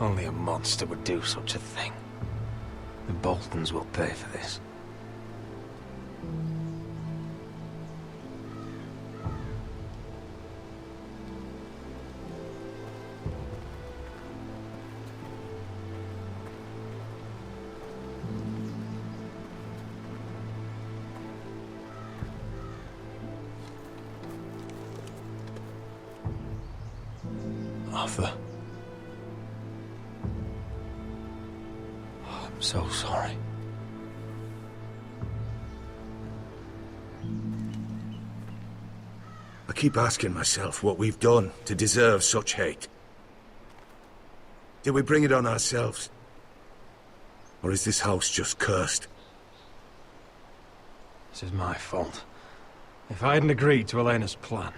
Only a monster would do such a thing. The Boltons will pay for this. Arthur. Oh, I'm so sorry. I keep asking myself what we've done to deserve such hate. Did we bring it on ourselves? Or is this house just cursed? This is my fault. If I hadn't agreed to Elena's plan...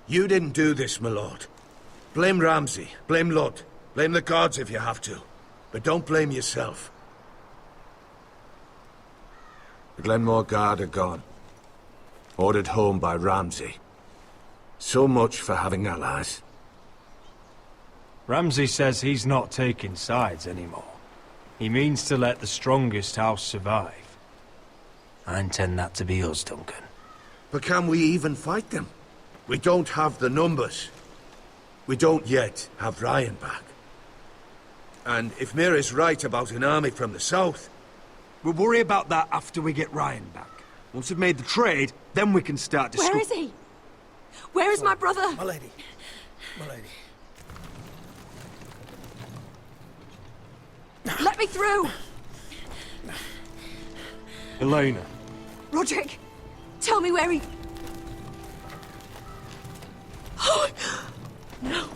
You didn't do this, my lord. Blame Ramsay, blame Lud, blame the gods if you have to. But don't blame yourself. The Glenmore Guard are gone. Ordered home by Ramsay. So much for having allies. Ramsay says he's not taking sides anymore. He means to let the strongest house survive. I intend that to be us, Duncan. But can we even fight them? We don't have the numbers. We don't yet have Ryan back. And if Mira's right about an army from the south... We'll worry about that after we get Ryan back. Once we've made the trade, then we can start discussing. Where is he? Where is my brother? My lady. My lady. Let me through! Elena. Roderick, tell me where he... Oh, no.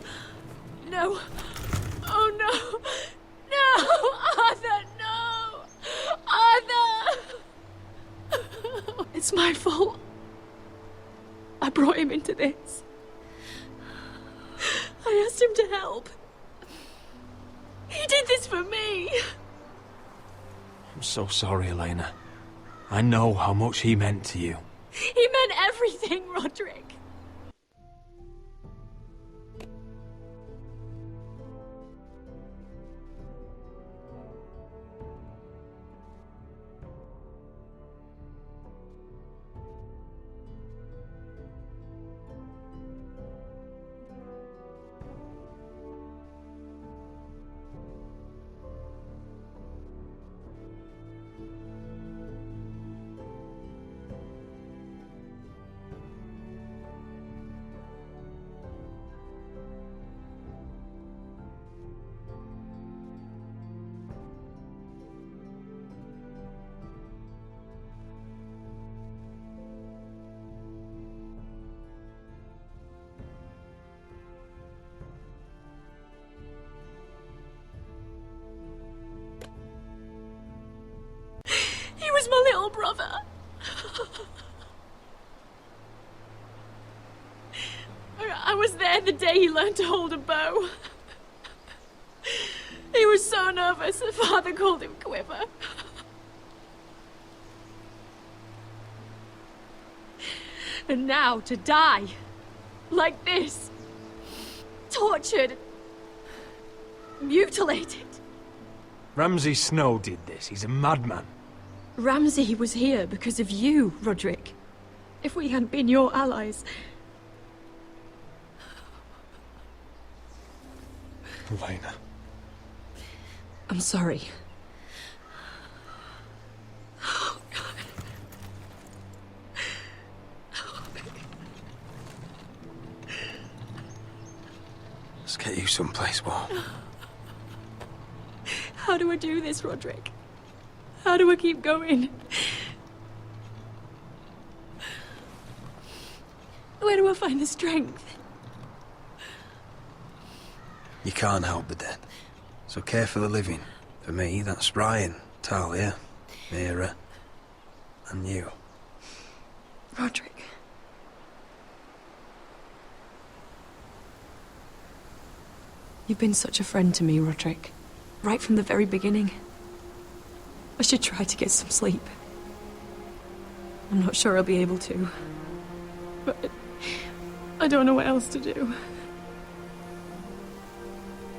No. Oh, no. No! Arthur, no! Arthur! It's my fault. I brought him into this. I asked him to help. He did this for me. I'm so sorry, Elena. I know how much he meant to you. He meant everything, Roderick. He was my little brother. I was there the day he learned to hold a bow. He was so nervous, the father called him Quiver. And now to die, like this, tortured, mutilated. Ramsay Snow did this. He's a madman. Ramsay was here because of you, Roderick. If we hadn't been your allies... Elena. I'm sorry. Oh, God. Let's get you someplace warm. How do I do this, Roderick? How do I keep going? Where do I find the strength? You can't help the dead. So care for the living. For me, that's Ryan, Talia, Mira, and you. Roderick. You've been such a friend to me, Roderick. Right from the very beginning. I should try to get some sleep. I'm not sure I'll be able to. But I don't know what else to do.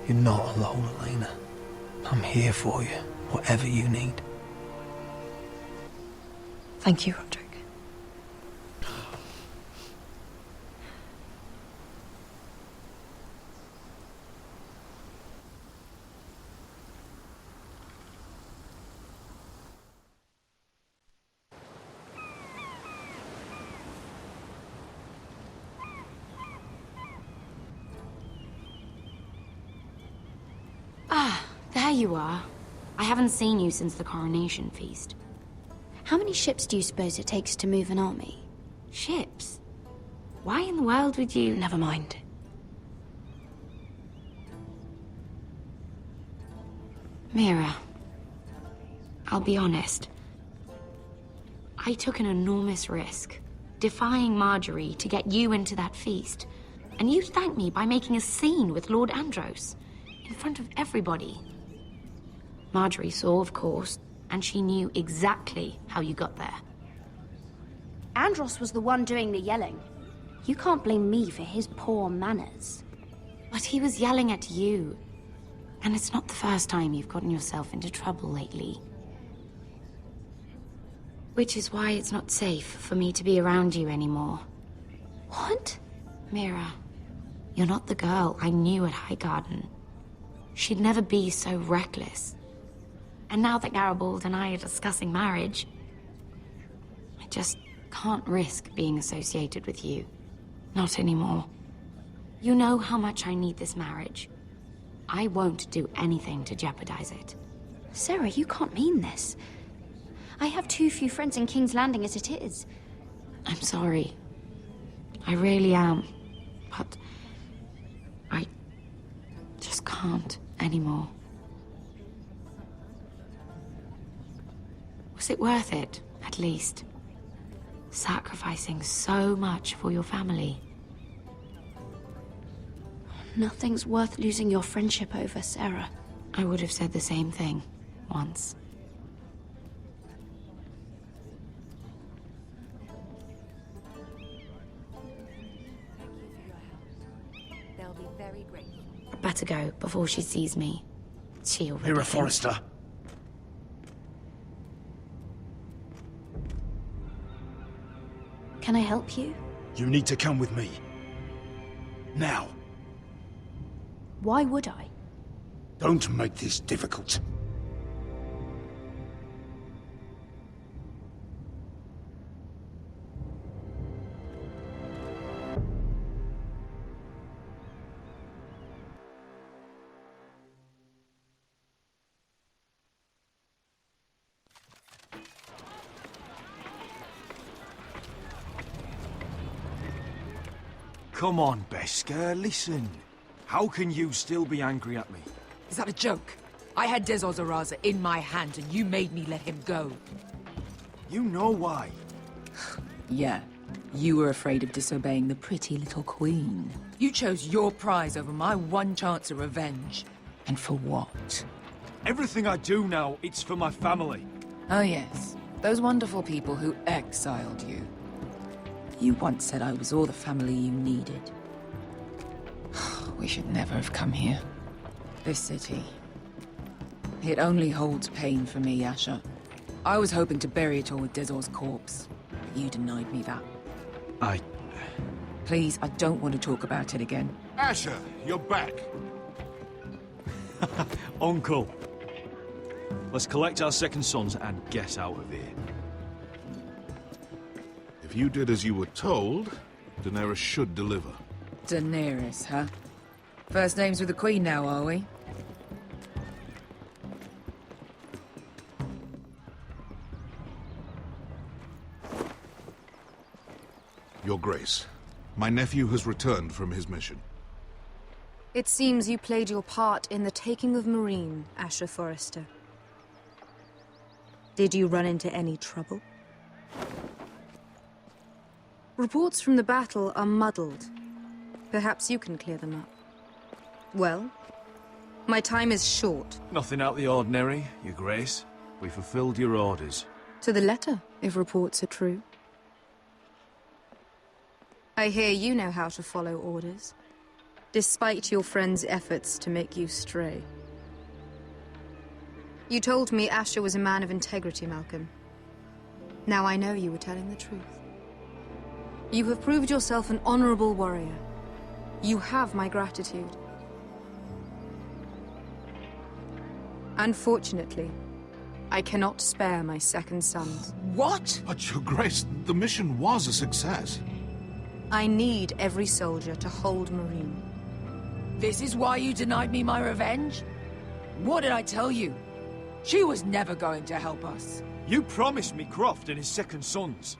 You're not alone, Elena. I'm here for you, whatever you need. Thank you, Roderick. Ah, there you are. I haven't seen you since the coronation feast. How many ships do you suppose it takes to move an army? Ships? Why in the world would you... Never mind. Mira, I'll be honest. I took an enormous risk, defying Marjorie to get you into that feast. And you thanked me by making a scene with Lord Andros, in front of everybody. Marjorie saw, of course, and she knew exactly how you got there. Andros was the one doing the yelling. You can't blame me for his poor manners. But he was yelling at you. And it's not the first time you've gotten yourself into trouble lately. Which is why it's not safe for me to be around you anymore. What? Mira, you're not the girl I knew at Highgarden. She'd never be so reckless. And now that Garibald and I are discussing marriage, I just can't risk being associated with you. Not anymore. You know how much I need this marriage. I won't do anything to jeopardize it. Sarah, you can't mean this. I have too few friends in King's Landing as it is. I'm sorry. I really am. But I just can't anymore. Was it worth it, at least? Sacrificing so much for your family. Nothing's worth losing your friendship over, Sarah. I would have said the same thing once. They'll be very grateful. I'd better go before she sees me. She already Mira thinks- Forrester. Can I help you? You need to come with me. Now. Why would I? Don't make this difficult. Come on, Beskar, listen. How can you still be angry at me? Is that a joke? I had Des Ozaraza in my hand and you made me let him go. You know why. Yeah. You were afraid of disobeying the pretty little queen. You chose your prize over my one chance of revenge. And for what? Everything I do now, it's for my family. Oh yes. Those wonderful people who exiled you. You once said I was all the family you needed. We should never have come here. This city. It only holds pain for me, Asher. I was hoping to bury it all with Dezor's corpse, but you denied me that. Please, I don't want to talk about it again. Asher, you're back. Uncle. Let's collect our second sons and get out of here. If you did as you were told, Daenerys should deliver. Daenerys, huh? First names with the Queen now, are we? Your Grace, my nephew has returned from his mission. It seems you played your part in the taking of Marine, Asher Forrester. Did you run into any trouble? Reports from the battle are muddled. Perhaps you can clear them up. Well, my time is short. Nothing out of the ordinary, Your Grace. We fulfilled your orders. To the letter, if reports are true. I hear you know how to follow orders. despite your friend's efforts to make you stray. You told me Asher was a man of integrity, Malcolm. Now I know you were telling the truth. You have proved yourself an honorable warrior. You have my gratitude. Unfortunately, I cannot spare my second sons. What? But, Your Grace, the mission was a success. I need every soldier to hold Marine. This is why you denied me my revenge? What did I tell you? She was never going to help us. You promised me Croft and his second sons.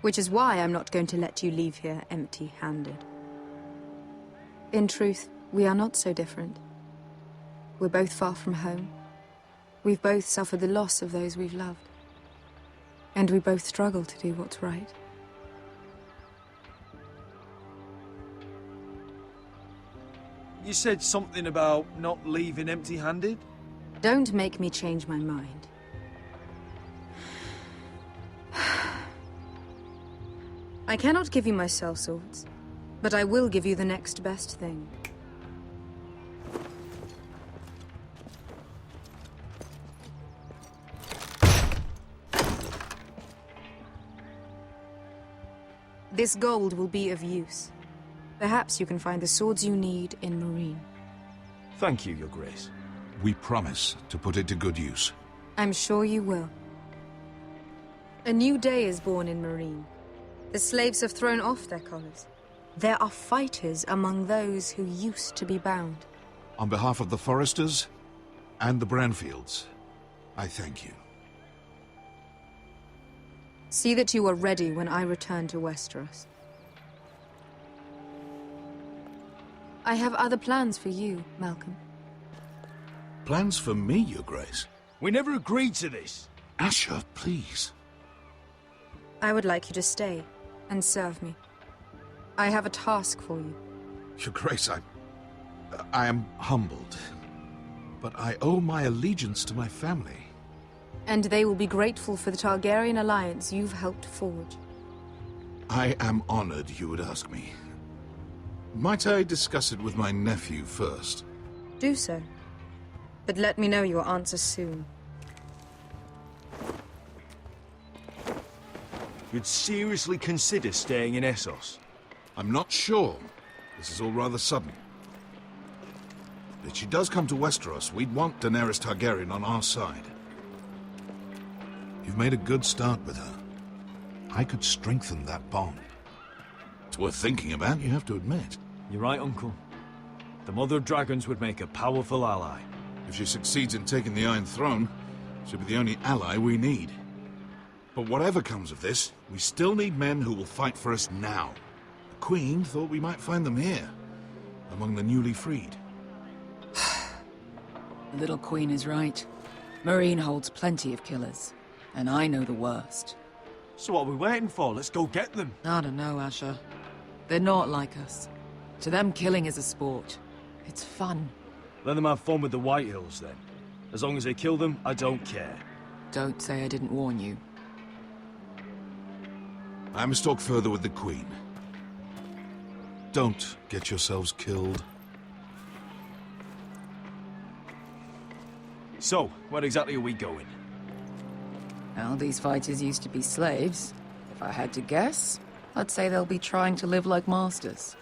Which is why I'm not going to let you leave here empty-handed. In truth, we are not so different. We're both far from home. We've both suffered the loss of those we've loved. And we both struggle to do what's right. You said something about not leaving empty-handed? Don't make me change my mind. I cannot give you my sellswords, but I will give you the next best thing. This gold will be of use. Perhaps you can find the swords you need in Marine. Thank you, Your Grace. We promise to put it to good use. I'm sure you will. A new day is born in Marine. The slaves have thrown off their collars. There are fighters among those who used to be bound. On behalf of the Foresters and the Branfields, I thank you. See that you are ready when I return to Westeros. I have other plans for you, Malcolm. Plans for me, Your Grace? We never agreed to this. Asher, please. I would like you to stay and serve me. I have a task for you. Your Grace, I am humbled, but I owe my allegiance to my family. And they will be grateful for the Targaryen alliance you've helped forge. I am honored you would ask me. Might I discuss it with my nephew first? Do so. But let me know your answer soon. You'd seriously consider staying in Essos? I'm not sure. This is all rather sudden. If she does come to Westeros, we'd want Daenerys Targaryen on our side. You've made a good start with her. I could strengthen that bond. It's worth thinking about, you have to admit. You're right, Uncle. The Mother of Dragons would make a powerful ally. If she succeeds in taking the Iron Throne, she'll be the only ally we need. But whatever comes of this, we still need men who will fight for us now. The Queen thought we might find them here, among the newly freed. Little Queen is right. Marine holds plenty of killers, and I know the worst. So what are we waiting for? Let's go get them. I don't know, Asher. They're not like us. To them, killing is a sport. It's fun. Let them have fun with the White Hills, then. As long as they kill them, I don't care. Don't say I didn't warn you. I must talk further with the Queen. Don't get yourselves killed. So, where exactly are we going? Well, these fighters used to be slaves. If I had to guess, I'd say they'll be trying to live like masters.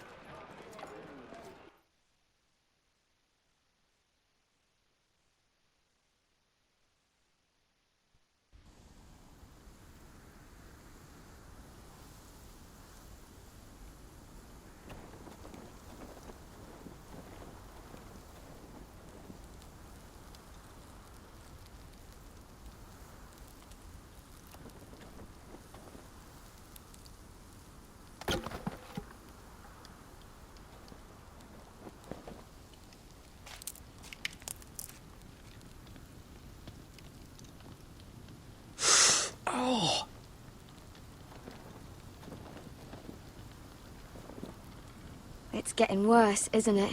It's getting worse, isn't it?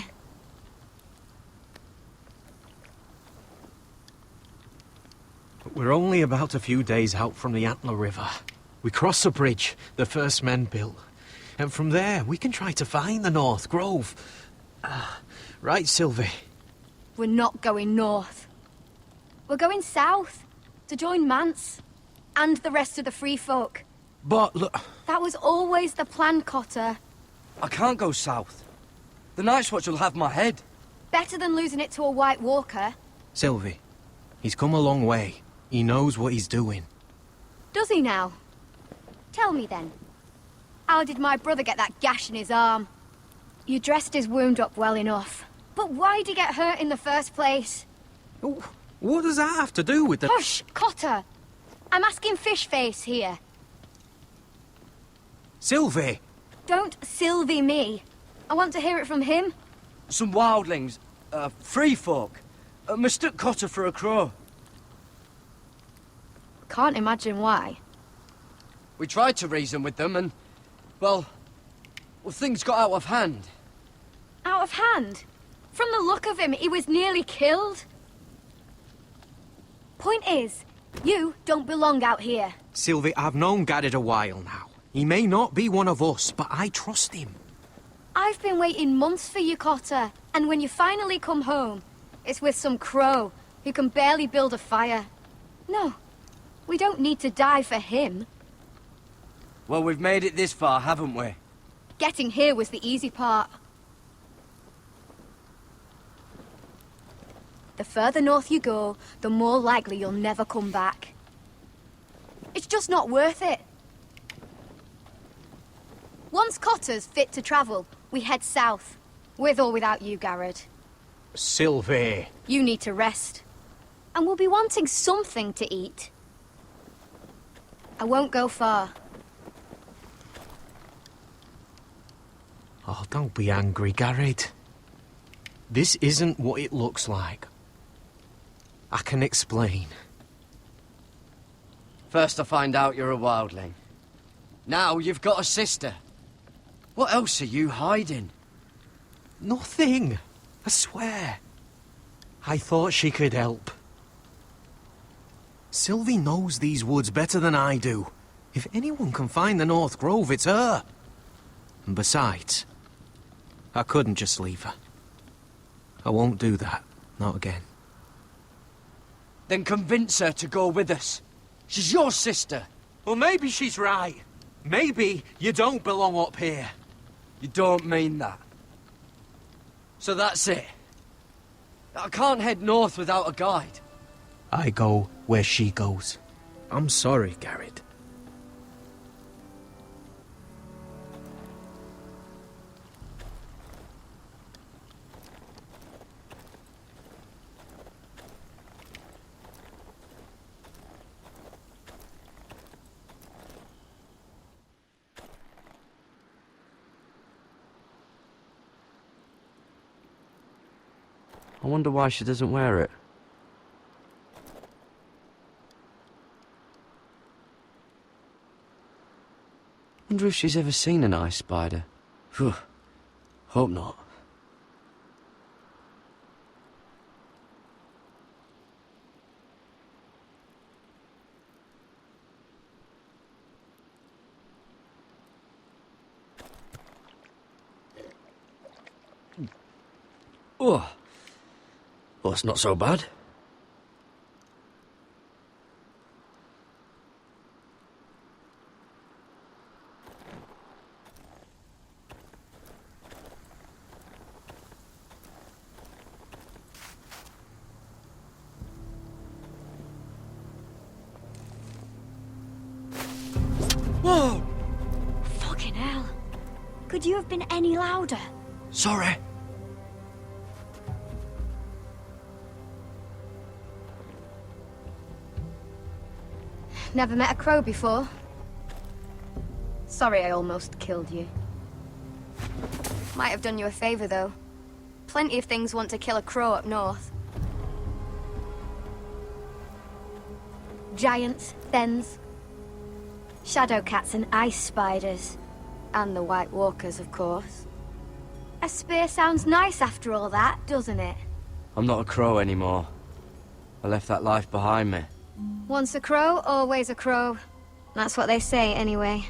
We're only about a few days out from the Antler River. We cross a bridge the first men built. and from there we can try to find the North Grove. Right, Sylvie? We're not going north. We're going south, to join Mance, and the rest of the free folk. But look, That was always the plan, Cotter. I can't go south. The Night's Watch will have my head. Better than losing it to a White Walker. Sylvie, he's come a long way. He knows what he's doing. Does he now? Tell me then. How did my brother get that gash in his arm? You dressed his wound up well enough. But why'd he get hurt in the first place? What does that have to do with the... Hush, Cotter! I'm asking Fishface here. Sylvie! Don't Sylvie me. I want to hear it from him. Some wildlings, free folk, mistook Cotter for a crow. Can't imagine why. We tried to reason with them and, well, things got out of hand. Out of hand? From the look of him, he was nearly killed. Point is, you don't belong out here. Sylvie, I've known Garrett a while now. He may not be one of us, but I trust him. I've been waiting months for you, Cotter. And when you finally come home, it's with some crow who can barely build a fire. No, we don't need to die for him. Well, we've made it this far, haven't we? Getting here was the easy part. The further north you go, the more likely you'll never come back. It's just not worth it. Once Cotter's fit to travel, we head south. With or without you, Garrett. Sylvie! You need to rest. And we'll be wanting something to eat. I won't go far. Oh, don't be angry, Garrett. This isn't what it looks like. I can explain. First I find out you're a wildling. Now you've got a sister. What else are you hiding? Nothing. I swear. I thought she could help. Sylvie knows these woods better than I do. If anyone can find the North Grove, it's her. And besides, I couldn't just leave her. I won't do that. Not again. Then convince her to go with us. She's your sister. Well, maybe she's right. Maybe you don't belong up here. You don't mean that. So that's it. I can't head north without a guide. I go where she goes. I'm sorry, Garrett. I wonder why she doesn't wear it. Wonder if she's ever seen an ice spider. Phew. Hope not. Oh. Well, it's not so bad. Whoa! Fucking hell. Could you have been any louder? Sorry. Never met a crow before. Sorry I almost killed you. Might have done you a favor, though. Plenty of things want to kill a crow up north. Giants, thens, shadow cats and ice spiders. And the White Walkers, of course. A spear sounds nice after all that, doesn't it? I'm not a crow anymore. I left that life behind me. Once a crow, always a crow. That's what they say, anyway.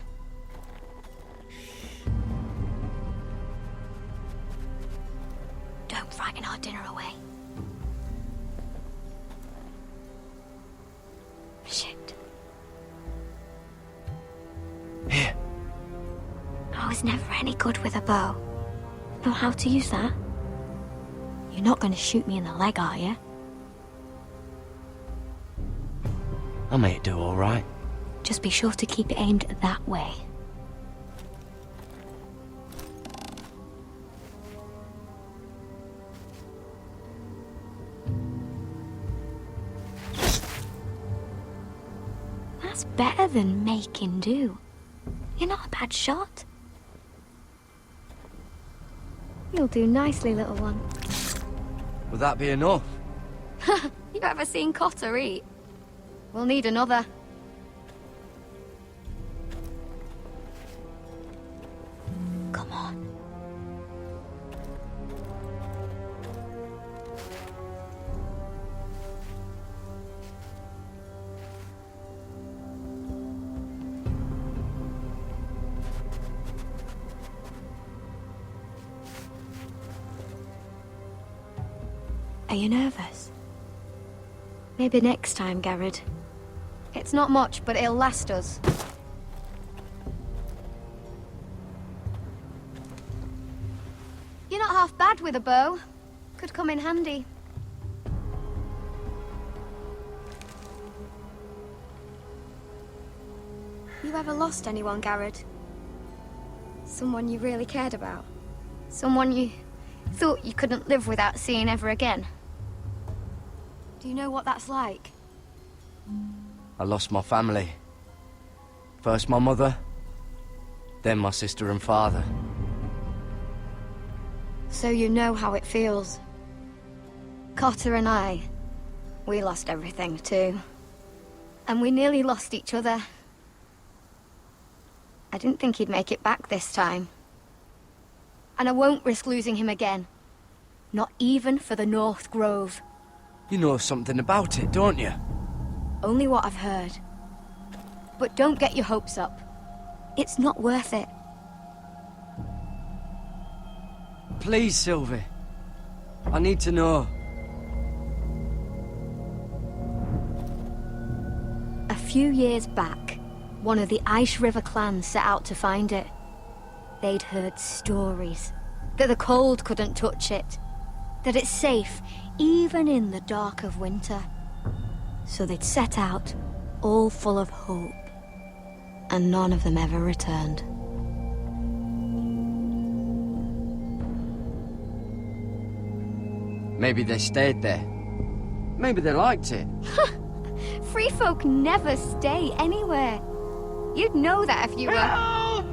dinner away. Shit. Here. I was never any good with a bow. Know how to use that? You're not going to shoot me in the leg, are you? I may do all right. Just be sure to keep it aimed that way. That's better than making do. You're not a bad shot. You'll do nicely, little one. Would that be enough? You ever seen Cotter eat? We'll need another. Come on. Are you nervous? Maybe next time, Garrett. It's not much, but it'll last us. You're not half bad with a bow. Could come in handy. You ever lost anyone, Garrett? Someone you really cared about? Someone you thought you couldn't live without seeing ever again? Do you know what that's like? I lost my family. First my mother, then my sister and father. So you know how it feels. Cotter and I, we lost everything too. And we nearly lost each other. I didn't think he'd make it back this time. And I won't risk losing him again. Not even for the North Grove. You know something about it, don't you? Only what I've heard. But don't get your hopes up. It's not worth it. Please, Sylvie. I need to know. A few years back, one of the Ice River clans set out to find it. They'd heard stories that the cold couldn't touch it, that it's safe even in the dark of winter. So they'd set out, all full of hope, and none of them ever returned. Maybe they stayed there. Maybe they liked it. Free folk never stay anywhere. You'd know that if you were...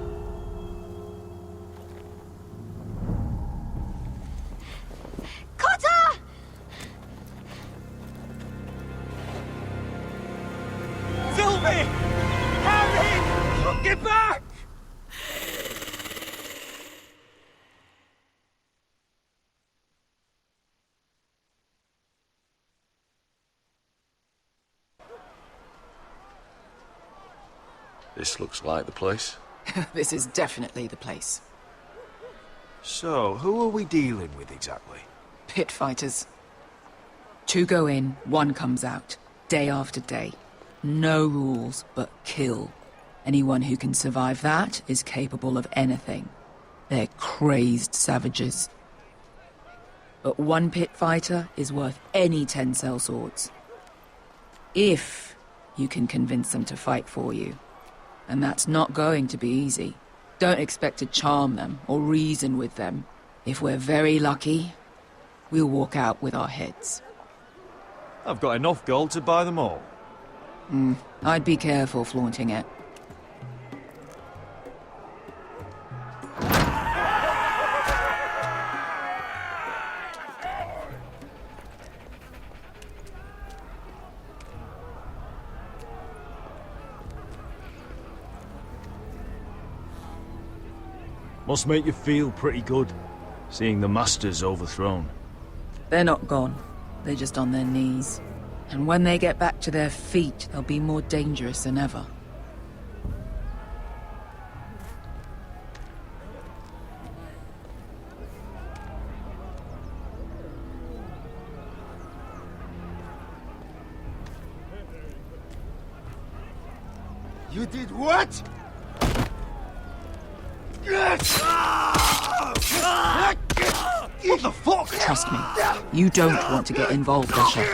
Cotter! Sylvie! Harry! Get back! This looks like the place. This is definitely the place. So, who are we dealing with exactly? Pit fighters. 2 go in, 1 comes out, day after day. No rules, but kill. Anyone who can survive that is capable of anything. They're crazed savages. But 1 pit fighter is worth any 10 sellswords. If you can convince them to fight for you. And that's not going to be easy. Don't expect to charm them or reason with them. If we're very lucky, we'll walk out with our heads. I've got enough gold to buy them all. I'd be careful flaunting it. Must make you feel pretty good, seeing the Masters overthrown. They're not gone. They're just on their knees. And when they get back to their feet, they'll be more dangerous than ever. You did what? What the fuck? Trust me, you don't want to get involved, Bishop.